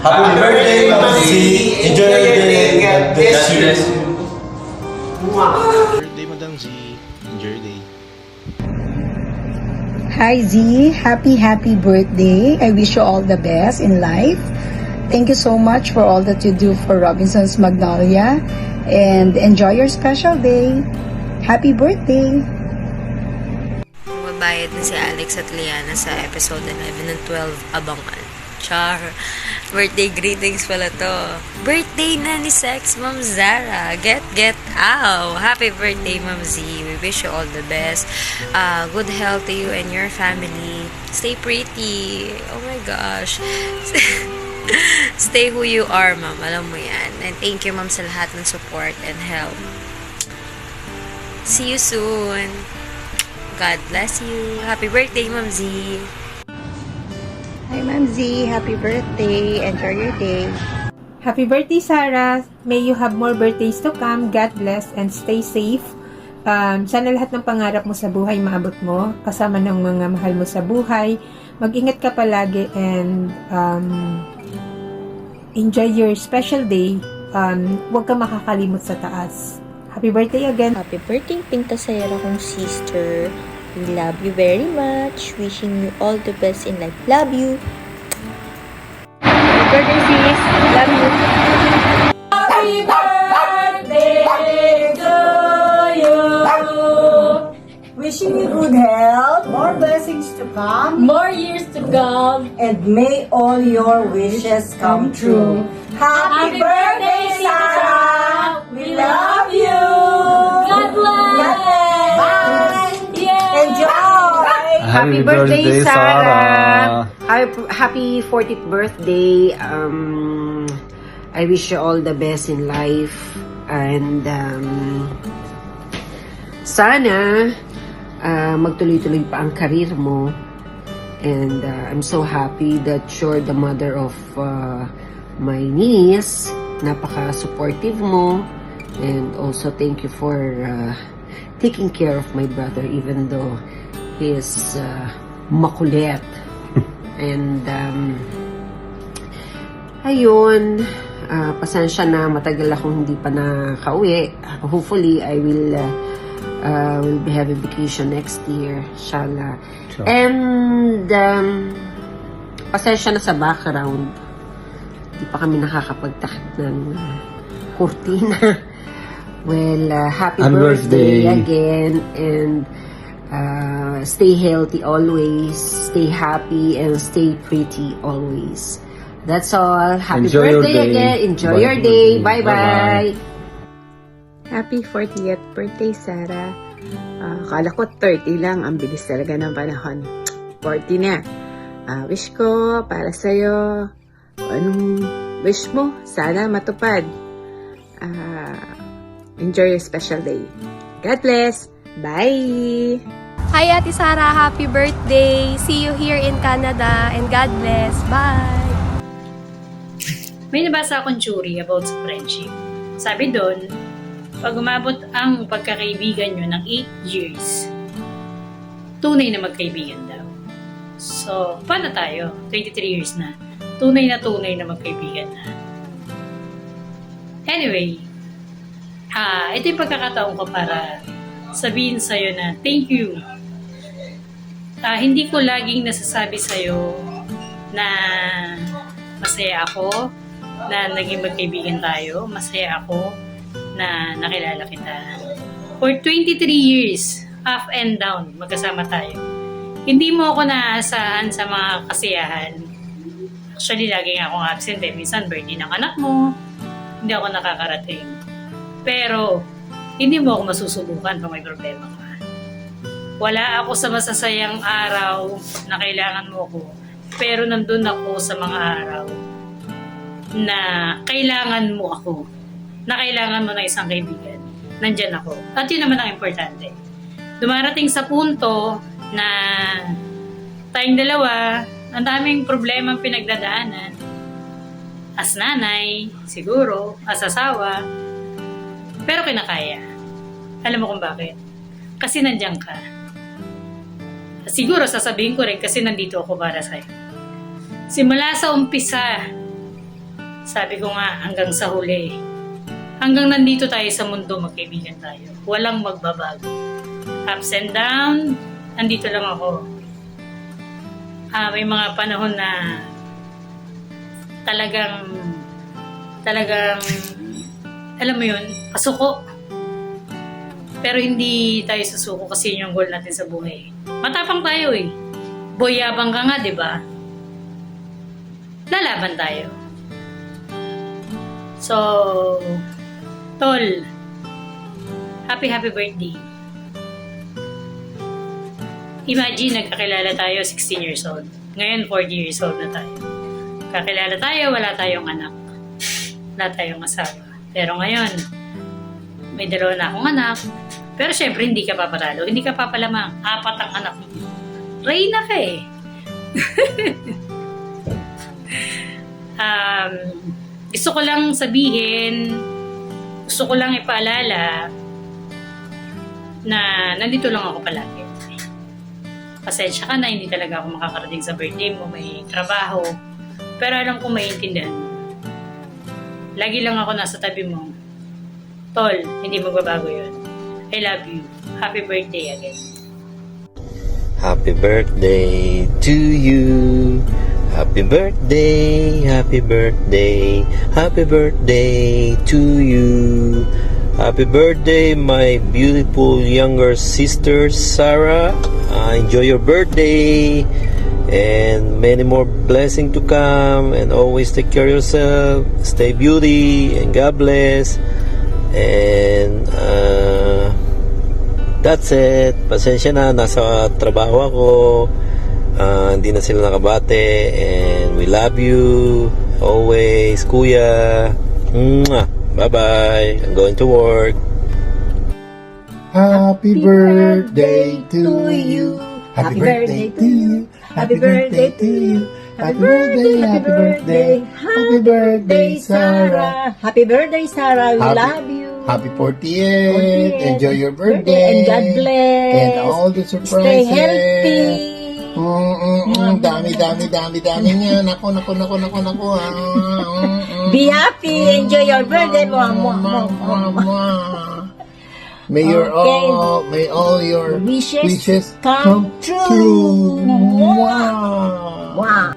Happy birthday, Ma'am Z. Enjoy your day. God bless you. Birthday, Madam Z. Enjoy your day. Hi Z, happy birthday. I wish you all the best in life. Thank you so much for all that you do for Robinson's Magnolia and enjoy your special day. Happy birthday. Mabayad na si Alex at Liana sa episode 11 ng 12 Abangan. Char. Birthday greetings pala to. Birthday na ni Sex Ma'am Zara. Get out. Happy birthday, Ma'am Z. We wish you all the best. Good health to you and your family. Stay pretty. Oh my gosh. Stay who you are, Ma'am. Alam mo yan. And thank you, Ma'am, sa lahat ng support and help. See you soon. God bless you. Happy birthday, Ma'am Z. Hi Ma'am Z, happy birthday. Enjoy your day. Happy birthday, Sarah! May you have more birthdays to come. God bless and stay safe. Sana lahat ng pangarap mo sa buhay maabot mo, kasama ng mga mahal mo sa buhay. Mag-ingat ka palagi and enjoy your special day. Huwag ka makakalimot sa taas. Happy birthday again! Happy birthday, Pintasayara kong sister. We love you very much. Wishing you all the best in life. Love you. Happy birthday, sis! Love you! Happy birthday to you. Wishing you good health, more blessings to come, More years to come. and may all your wishes come true. Happy birthday, Sarah! We love you! God bless. God bless! Bye! Yeah. Enjoy! Happy birthday, Sarah! Happy 40th birthday. I wish you all the best in life. And sana magtuloy-tuloy pa ang karir mo. And I'm so happy that you're the mother of my niece. Napaka-supportive mo. And also thank you for taking care of my brother even though he is makulit. And ayun, pasensya na matagal akong hindi pa nakauwi. Hopefully I will be having vacation next year, inshallah. Sure. And pasensya na sa background. Hindi pa kami nakakapagtakip ng kurtina. Well, happy birthday again, and stay healthy always, stay happy, and stay pretty always. That's all. Happy Enjoy your birthday day. again. Enjoy Bye. your day. Bye-bye. Bye-bye. Happy 40th birthday, Sarah. Akala ko 30 lang. Ang bilis talaga ng panahon. 40 na. Wish ko para sa'yo, anong wish mo? Sana matupad. Enjoy your special day. God bless. Bye! Hi Ate Sarah, happy birthday! See you here in Canada and God bless. Bye! May nabasa akong theory about sa friendship. Sabi doon, pag umabot ang pagkakaibigan nyo ng 8 years, tunay na magkaibigan daw. So, paano tayo? 23 years na. Tunay na magkaibigan na. Anyway, ito yung pagkakataon ko para sabihin sa'yo na thank you. Hindi ko laging nasasabi sa'yo na masaya ako na naging magkaibigan tayo. Masaya ako na nakilala kita. For 23 years, up and down, magkasama tayo. Hindi mo ako naaasahan sa mga kasiyahan. Actually, laging akong absent eh. Minsan, birthday ng anak mo, hindi ako nakakarating. Pero, hindi mo ako masusubukan kung may problema ka. Wala ako sa masasayang araw na kailangan mo ko. Pero nandun ako sa mga araw na kailangan mo ako. Na kailangan mo ng isang kaibigan. Nandyan ako. At yun naman ang importante. Dumarating sa punto na tayong dalawa, ang daming problema pinagdadaanan. As nanay, siguro, as asawa, pero kinakaya. Alam mo kung bakit? Kasi nandiyan ka. Siguro sasabihin ko rin kasi nandito ako para sa'yo. Simula sa umpisa, Sabi ko nga, hanggang sa huli. Hanggang nandito tayo sa mundo, magkaibigan tayo. Walang magbabago. Ups and down, nandito lang ako. May mga panahon na talagang, alam mo yun, pasuko. Pero hindi tayo susuko kasi yun yung goal natin sa buhay. Matapang tayo eh. Boyabang ka nga, di ba? Lalaban tayo. So, Tol, happy birthday. Imagine, nagkakilala tayo 16 years old. Ngayon, 40 years old na tayo. Kakilala tayo, wala tayong anak. Wala tayong asawa. Pero ngayon, may 2 na akong anak. Pero syempre, hindi ka papatalo. Hindi ka papalamang. 4 ang anak mo. Reyna ka eh. Gusto ko lang sabihin, gusto ko lang ipaalala na nandito lang ako palagi. Pasensya ka na, hindi talaga ako makakarating sa birthday mo. May trabaho. Pero alam ko maiintindihan mo. Lagi lang ako nasa tabi mo. Tol, hindi magbabago yun. I love you. Happy birthday again. Happy birthday to you. Happy birthday, happy birthday, happy birthday to you. Happy birthday, my beautiful younger sister, Sarah. Enjoy your birthday and many more blessings to come, and always take care of yourself. Stay beauty and God bless. And that's it. Pasensya na, nasa trabaho ako. Hindi na sila nakabate, and we love you always, kuya. Mwah. Bye-bye. I'm going to work. Happy birthday to you. Happy birthday to you. Happy birthday to you. Happy birthday, happy birthday. Happy birthday, Sarah. Happy birthday, Sarah. We Happy- love you. Happy 40th. Enjoy your birthday. And God bless. And all the surprises. Stay healthy. Dami niya. Nako. Be happy. Enjoy your birthday. May all your Wishes wishes come true. Wow. Wow.